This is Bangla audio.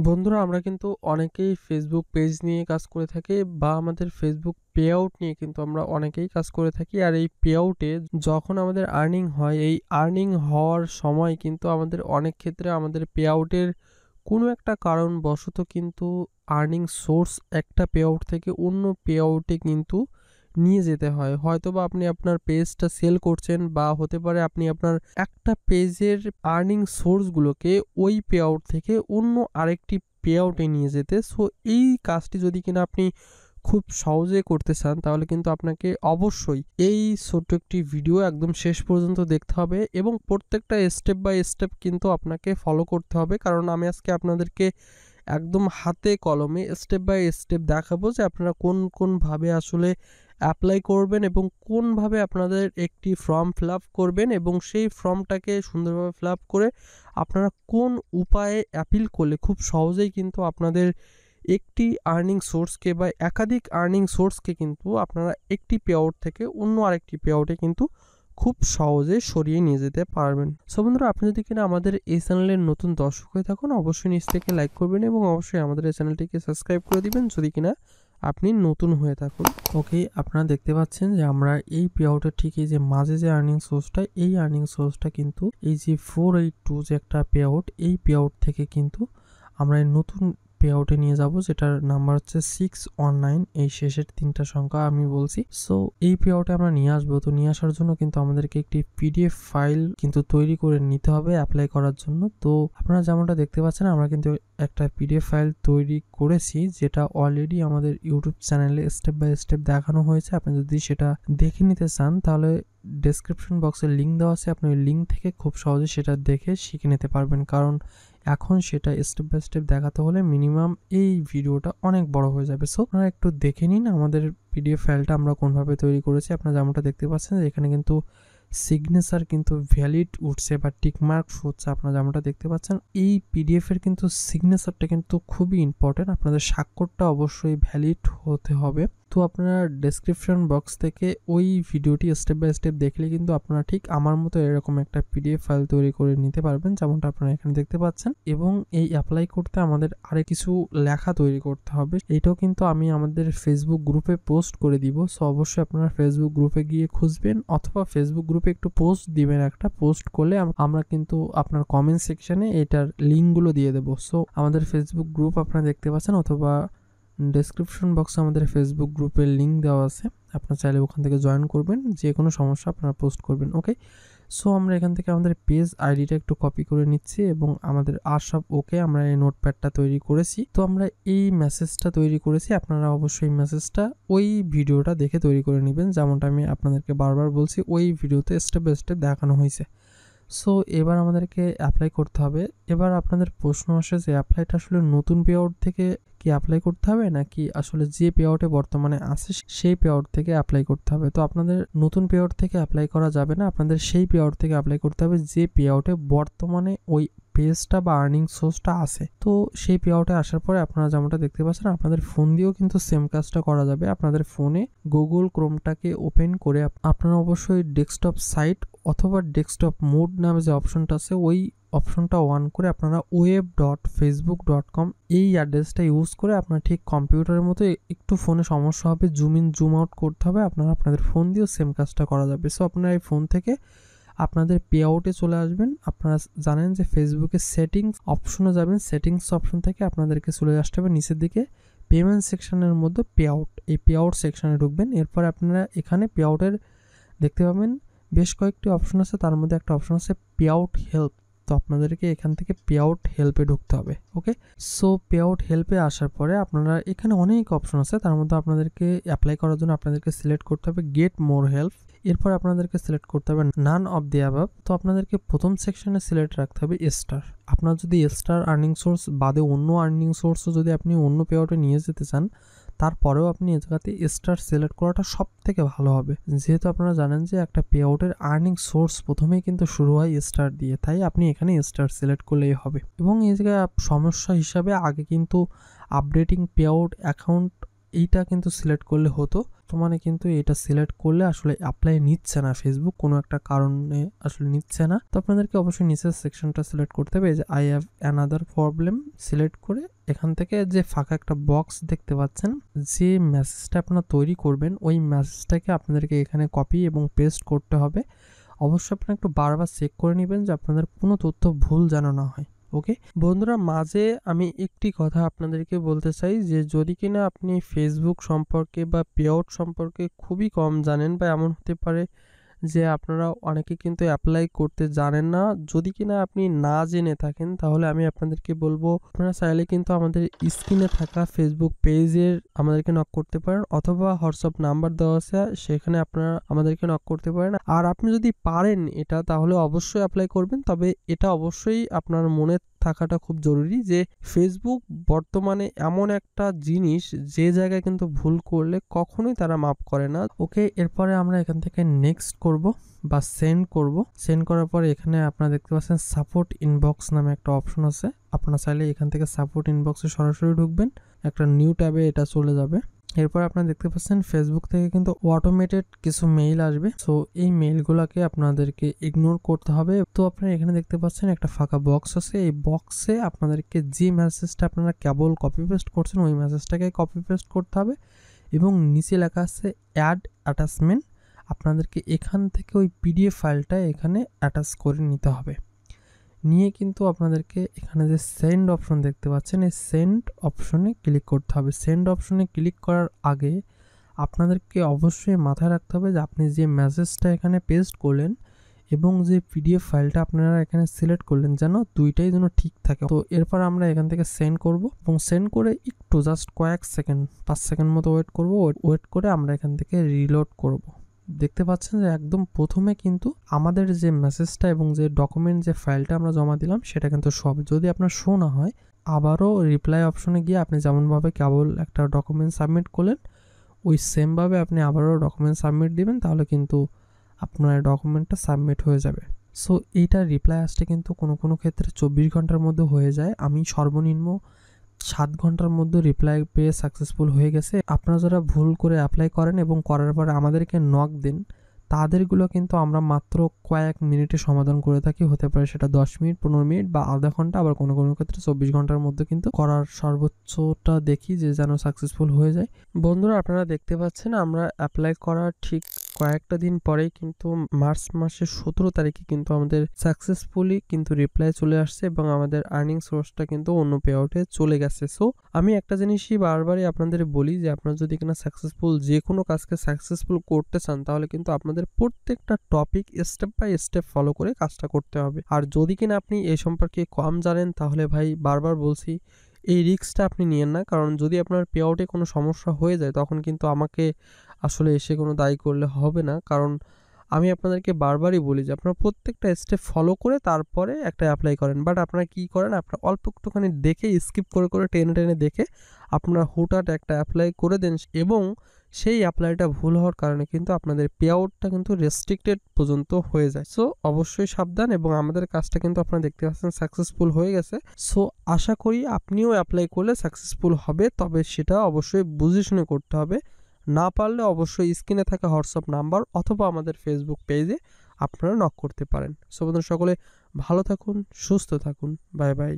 বন্ধুরা আমরা কিন্তু অনেকেই ফেসবুক পেজ নিয়ে কাজ করে থাকি বা আমাদের ফেসবুক পে আউট নিয়ে কিন্তু আমরা অনেকেই কাজ করে থাকি। আর এই পে আউটে যখন আমাদের আর্নিং হয়, এই আর্নিং হওয়ার সময় কিন্তু আমাদের অনেক ক্ষেত্রে আমাদের পে আউটের কোনো একটা কারণবশত কিন্তু আর্নিং সোর্স একটা পে আউট থেকে অন্য পে আউটে কিন্তু নিয়ে যেতে হয়। হয়তোবা আপনি আপনার পেজটা সেল করছেন, বা হতে পারে আপনি আপনার একটা পেজের আর্নিং সোর্সগুলোকে ওই পে আউট থেকে অন্য আরেকটি পে আউটে নিয়ে যেতে। সো এই কাজটি যদি কিনা আপনি খুব সহজে করতে চান, তাহলে কিন্তু আপনাকে অবশ্যই এই ছোট্ট একটি ভিডিও একদম শেষ পর্যন্ত দেখতে হবে এবং প্রত্যেকটা স্টেপ বাই স্টেপ কিন্তু আপনাকে ফলো করতে হবে। কারণ আমি আজকে আপনাদেরকে একদম হাতে কলমে স্টেপ বাই স্টেপ দেখাবো যে আপনারা কোনভাবে আসলে অ্যাপ্লাই করবেন এবং কোনভাবে আপনাদের একটি ফর্ম ফিল আপ করবেন, এবং সেই ফর্মটাকে সুন্দরভাবে ফিল আপ করে আপনারা কোন উপায়ে অ্যাপিল করলে খুব সহজেই কিন্তু আপনাদের একটি আর্নিং সোর্সকে বা একাধিক আর্নিং সোর্সকে কিন্তু আপনারা একটি পে আউট থেকে অন্য আরেকটি পে আউটে কিন্তু খুব সহজে সরিয়ে নিয়ে যেতে পারবেন। সো বন্ধুরা, আপনি যদি কিনা আমাদের এই চ্যানেলের নতুন দর্শক হয়ে থাকুন, অবশ্যই নিচ থেকে লাইক করবেন এবং অবশ্যই আমাদের এই চ্যানেলটিকে সাবস্ক্রাইব করে দিবেন যদি কিনা আপনি নতুন হয়ে থাকুন। ওকে, আপনারা দেখতে পাচ্ছেন যে আমরা এই পে আউটের ঠিক এই যে মাঝে যে আর্নিং সোর্সটা, এই আর্নিং সোর্সটা কিন্তু এই যে 482 যে একটা পে আউট, এই পে আউট থেকে কিন্তু আমরা এই নতুন পে আউটে নিয়ে যাব, যেটার নাম্বার হচ্ছে 619, এই শেষের তিনটা সংখ্যা আমি বলছি। সো এই পে আউটে আমরা নিয়ে আসবো। তো নিয়ে আসার জন্য কিন্তু আমাদেরকে একটি পিডিএফ ফাইল কিন্তু তৈরি করে নিতে হবে অ্যাপ্লাই করার জন্য। তো আপনারা যেমনটা দেখতে পাচ্ছেন, আমরা কিন্তু একটা পিডিএফ ফাইল তৈরি করেছি, যেটা অলরেডি আমাদের ইউটিউব চ্যানেলে স্টেপ বাই স্টেপ দেখানো হয়েছে। আপনি যদি সেটা দেখে নিতে চান, তাহলে ডেসক্রিপশন বক্সে লিঙ্ক দেওয়া আছে, আপনি ওই লিঙ্ক থেকে খুব সহজে সেটা দেখে শিখে নিতে পারবেন। কারণ এখন সেটা স্টেপ বাই স্টেপ দেখাতে হলে মিনিমাম এই ভিডিওটা অনেক বড় হয়ে যাবে। সো আপনারা একটু দেখে নিন আমাদের পিডিএফ ফাইলটা আমরা কোনভাবে তৈরি করেছি। আপনারা যেমনটা দেখতে পাচ্ছেন যে এখানে কিন্তু সিগনেচার কিন্তু ভ্যালিড উঠছে বা টিকমার্ক হচ্ছে। আপনারা যেমনটা দেখতে পাচ্ছেন, এই পিডিএফ এর কিন্তু সিগনেচারটা কিন্তু খুবই ইম্পর্টেন্ট। আপনাদের স্বাক্ষরটা অবশ্যই ভ্যালিড হতে হবে। তো আপনারা ডেসক্রিপশন বক্স থেকে ওই ভিডিওটি স্টেপ বাই স্টেপ দেখলে কিন্তু আপনারা ঠিক আমার মতো এরকম একটা পিডিএফ ফাইল তৈরি করে নিতে পারবেন, যেমনটা আপনারা এখানে দেখতে পাচ্ছেন। এবং এই অ্যাপ্লাই করতে আমাদের আরে কিছু লেখা তৈরি করতে হবে। এটাও কিন্তু আমি আমাদের ফেসবুক গ্রুপে পোস্ট করে দিব। সো অবশ্যই আপনারা ফেসবুক গ্রুপে গিয়ে খুঁজবেন, অথবা ফেসবুক গ্রুপে একটু পোস্ট দিবেন। একটা পোস্ট করলে আমরা কিন্তু আপনার কমেন্ট সেকশনে এটার লিঙ্কগুলো দিয়ে দেবো। সো আমাদের ফেসবুক গ্রুপ আপনারা দেখতে পাচ্ছেন, অথবা ডেসক্রিপশন বক্সে আমাদের ফেসবুক গ্রুপের লিঙ্ক দেওয়া আছে। আপনারা চাইলে ওখান থেকে জয়েন করবেন, যে কোনো সমস্যা আপনারা পোস্ট করবেন। ওকে, সো আমরা এখান থেকে আমাদের পেজ আইডিটা একটু কপি করে নিচ্ছি এবং আমাদের সব ওকে, আমরা এই নোটপ্যাডটা তৈরি করেছি। তো আমরা এই মেসেজটা তৈরি করেছি, আপনারা অবশ্যই মেসেজটা ওই ভিডিওটা দেখে তৈরি করে নেবেন, যেমনটা আমি আপনাদেরকে বারবার বলছি ওই ভিডিওতে স্টেপ বাই স্টেপ দেখানো হয়েছে। সো এবার আমাদেরকে অ্যাপ্লাই করতে হবে। এবার আপনাদের প্রশ্ন আসে যে অ্যাপ্লাইটা আসলে নতুন পে আউট থেকে কি অ্যাপ্লাই করতে হবে, নাকি আসলে যে পে আউটে বর্তমানে আছে সেই পে আউট থেকে অ্যাপ্লাই করতে হবে। তো আপনাদের নতুন পে আউট থেকে অ্যাপ্লাই করা যাবে না, আপনাদের সেই পে আউট থেকে অ্যাপ্লাই করতে হবে যে পে আউটে বর্তমানে ওই পেজটা বা আর্নিং সোর্সটা আছে। তো সেই পে আউটে আসার পরে আপনারা যেমনটা দেখতে পাচ্ছেন, আপনাদের ফোন দিয়েও কিন্তু সেম কাজটা করা যাবে। আপনাদের ফোনে গুগল ক্রোমটাকে ওপেন করে আপনারা অবশ্যই ডেস্কটপ সাইট অথবা ডেস্কটপ মোড নামে যে অপশনটা আছে, ওই অপশনটা অন করে আপনারা web.facebook.com এই অ্যাড্রেসটা ইউজ করে আপনার ঠিক কম্পিউটারের মতো একটু ফোনে সমস্যা হবে, জুম ইন জুম আউট করতে হবে। আপনারা আপনাদের ফোন দিয়েও সেম কাজটা করা যাবে। সো আপনারা এই ফোন থেকে আপনাদের পে আউটে চলে আসবেন। আপনারা জানেন যে ফেসবুকে সেটিংস অপশনে যাবেন, সেটিংস অপশন থেকে আপনাদেরকে চলে আসতে হবে নিচের দিকে পেমেন্ট সেকশনের মধ্যে পে আউট, এই পে আউট সেকশনে ঢুকবেন। এরপর আপনারা এখানে পে আউটের দেখতে পাবেন বেশ কয়েকটি অপশন আছে, তার মধ্যে একটা অপশন আছে পে আউট হেল্প। তো আপনাদেরকে এখান থেকে পে আউট হেল্পে ঢুকতে হবে। ওকে, সো পে আউট হেল্পে আসার পরে আপনারা এখানে অনেক অপশন আছে, তার মধ্যে আপনাদেরকে অ্যাপ্লাই করার জন্য আপনাদেরকে সিলেক্ট করতে হবে গেট মোর হেল্প। এরপর আপনাদেরকে সিলেক্ট করতে হবে নান অফ দি অ্যাবাভ। তো আপনাদেরকে প্রথম সেকশনে সিলেক্ট রাখতে হবে স্টার। আপনার যদি স্টার আর্নিং সোর্স বাদে অন্য আর্নিং সোর্সও যদি আপনি অন্য পে আউটে নিয়ে যেতে চান, তারপরেও আপনি এ জায়গাতে স্টার সিলেক্ট করাটা সব থেকে ভালো হবে। যেহেতু আপনারা জানেন যে একটা পে আউটের আর্নিং সোর্স প্রথমেই কিন্তু শুরু হয় স্টার দিয়ে, তাই আপনি এখানে স্টার সিলেক্ট করলেই হবে। এবং এই জায়গায় সমস্যা হিসাবে আগে কিন্তু আপডেটিং পে আউট অ্যাকাউন্ট এইটা কিন্তু সিলেক্ট করলে হতো। বর্তমানে কিন্তু এটা সিলেক্ট করলে আসলে অ্যাপ্লাই নিচ্ছে না ফেসবুক, কোনো একটা কারণে আসলে নিচ্ছে না। তো আপনাদেরকে অবশ্যই নিচের সেকশনটা সিলেক্ট করতে হবে, যে I have another problem select করে এখান থেকে যে ফাঁকা একটা বক্স দেখতে পাচ্ছেন, যে মেসেজটা আপনারা তৈরি করবেন ওই মেসেজটাকে আপনাদেরকে এখানে কপি এবং পেস্ট করতে হবে। অবশ্যই আপনারা একটু বারবার চেক করে নেবেন যে আপনাদের কোনো তথ্য ভুল যেন না হয়। ওকে বন্ধুরা, মাঝে আমি একটি কথা আপনাদেরকে বলতে চাই, যে যদি কিনা আপনি ফেসবুক সম্পর্কে বা পে আউট সম্পর্কে খুবই কম জানেন, বা এমন হতে পারে যে আপনারা অনেকে কিন্তু অ্যাপ্লাই করতে জানেন না, যদি কিনা আপনি না জেনে থাকেন, তাহলে আমি আপনাদেরকে বলবো আপনারা চাইলে কিন্তু আমাদের স্ক্রিনে থাকা ফেসবুক পেজের আমাদেরকে নক করতে পারেন, অথবা হোয়াটসঅ্যাপ নাম্বার দেওয়া আছে সেখানে আপনারা আমাদেরকে নক করতে পারেন। আর আপনি যদি পারেন এটা, তাহলে অবশ্যই অ্যাপ্লাই করবেন। তবে এটা অবশ্যই আপনার মনে থাকাটা খুব জরুরি যে ফেসবুক বর্তমানে এমন একটা জিনিস যে জায়গায় কিন্তু ভুল করলে কখনোই তারা মাফ করে না। ওকে, এরপরে আমরা এখান থেকে নেক্সট করব বা সেন্ড করব। সেন্ড করার পরে এখানে আপনারা দেখতে পাচ্ছেন সাপোর্ট ইনবক্স নামে একটা অপশন আছে। আপনারা চাইলে এখান থেকে সাপোর্ট ইনবক্সে সরাসরি ঢুকবেন, একটা নিউ ট্যাবে এটা চলে যাবে। এরপর আপনারা দেখতে পাচ্ছেন ফেসবুক থেকে কিন্তু অটোমেটেড কিছু মেইল আসবে। সো এই মেইলগুলোকে আপনাদেরকে ইগনোর করতে হবে। তো আপনারা এখানে দেখতে পাচ্ছেন একটা ফাঁকা বক্স আছে, এই বক্সে আপনাদেরকে যে মেসেজটা আপনারা কেবল কপি পেস্ট করছেন ওই মেসেজটাকে কপি পেস্ট করতে হবে, এবং নিচে লেখা আছে অ্যাড অ্যাটাচমেন্ট। আপনাদেরকে এখান থেকে ওই পিডিএফ ফাইলটা এখানে অ্যাটাচ করে নিতে হবে। নিয়ে কিন্তু আপনাদেরকে এখানে যে সেন্ড অপশন দেখতে পাচ্ছেন, এই সেন্ড অপশনে ক্লিক করতে হবে। সেন্ড অপশনে ক্লিক করার আগে আপনাদেরকে অবশ্যই মাথায় রাখতে হবে যে আপনি যে মেসেজটা এখানে পেস্ট করলেন এবং যে পিডিএফ ফাইলটা আপনারা এখানে সিলেক্ট করলেন যেন দুইটাই যেন ঠিক থাকে। তো এরপর আমরা এখান থেকে সেন্ড করব, এবং সেন্ড করে একটু জাস্ট কয়েক সেকেন্ড 5 সেকেন্ড মতো ওয়েট করব। ওয়েট করে আমরা এখান থেকে রিলোড করব। দেখতে পাচ্ছেন যে একদম প্রথমে কিন্তু আমাদের যে মেসেজটা এবং যে ডকুমেন্ট যে ফাইলটা আমরা জমা দিলাম সেটা কিন্তু সব, যদি আপনার শো না হয় আবারও রিপ্লাই অপশনে গিয়ে আপনি যেমনভাবে কেবল একটা ডকুমেন্ট সাবমিট করলেন ওই সেমভাবে আপনি আবারও ডকুমেন্ট সাবমিট দিবেন, তাহলে কিন্তু আপনার ডকুমেন্টটা সাবমিট হয়ে যাবে। সো এইটা রিপ্লাই আসতে কিন্তু কোনো কোনো ক্ষেত্রে 24 ঘন্টার মধ্যে হয়ে যায়। আমি সর্বনিম্ন 7 ঘন্টার মধ্যে রিপ্লাই পেয়ে সাকসেসফুল হয়ে গেছে। আপনারা যারা ভুল করে অ্যাপ্লাই করেন এবং করার পরে আমাদেরকে নক দেন, তাদেরগুলো কিন্তু আমরা মাত্র কয়েক মিনিটে সমাধান করে থাকি। হতে পারে সেটা 10 মিনিট, 15 মিনিট বা আধা ঘন্টা, আবার কোনো কোনো ক্ষেত্রে 24 ঘন্টার মধ্যে কিন্তু করার সর্বোচ্চটা দেখি যে যেন সাকসেসফুল হয়ে যায়। বন্ধুরা, আপনারা দেখতে পাচ্ছেন আমরা অ্যাপ্লাই করার ঠিক কয়েকটা দিন পরেই কিন্তু মার্চ মাসের 17 তারিখে কিন্তু আমাদের সাকসেসফুলি কিন্তু রিপ্লাই চলে আসছে, এবং আমাদের আর্নিং সোর্সটা কিন্তু অন্য পে আউটে চলে গেছে। সো আমি একটা জিনিসই বারবারই আপনাদের বলি যে আপনারা যদি কিনা সাকসেসফুল যে কোনো কাজকে সাকসেসফুল করতে চান, তাহলে কিন্তু আপনাদের প্রত্যেকটা topic step by step follow করে কাজটা করতে হবে। আর যদি কিনা আপনি এই সম্পর্কে কম জানেন, তাহলে ভাই বারবার বলছি এই রিস্কটা আপনি নিয়েন না, কারণ যদি আপনার পে আউটে কোনো সমস্যা হয়ে যায় তখন কিন্তু আমাকে আসলে এসে কোনো দায়ী করলে হবে না। কারণ আমি আপনাদেরকে বারবারই বলি যে আপনারা প্রত্যেকটা স্টেপ ফলো করে তারপরে একটা অ্যাপ্লাই করেন, বাট আপনারা কি করেন, আপনারা অল্প একটুখানি দেখে স্কিপ করে করে টেনে টেনে দেখে আপনারা হুটহাট একটা অ্যাপ্লাই করে দেন, এবং সেই অ্যাপ্লাইটা ভুল হওয়ার কারণে কিন্তু আপনাদের পে আউটটা কিন্তু রেস্ট্রিক্টেড পর্যন্ত হয়ে যায়। সো অবশ্যই সাবধান, এবং আমাদের কাজটা কিন্তু আপনারা দেখতে পাচ্ছেন সাকসেসফুল হয়ে গেছে। সো আশা করি আপনিও অ্যাপ্লাই করলে সাকসেসফুল হবে, তবে সেটা অবশ্যই বুঝে শুনে করতে হবে। না পারলে অবশ্যই স্ক্রিনে থাকা হোয়াটসঅ্যাপ নাম্বার অথবা আমাদের ফেসবুক পেজে আপনারা নক করতে পারেন। সো বন্ধুরা, সকলে ভালো থাকুন, সুস্থ থাকুন, বাই বাই।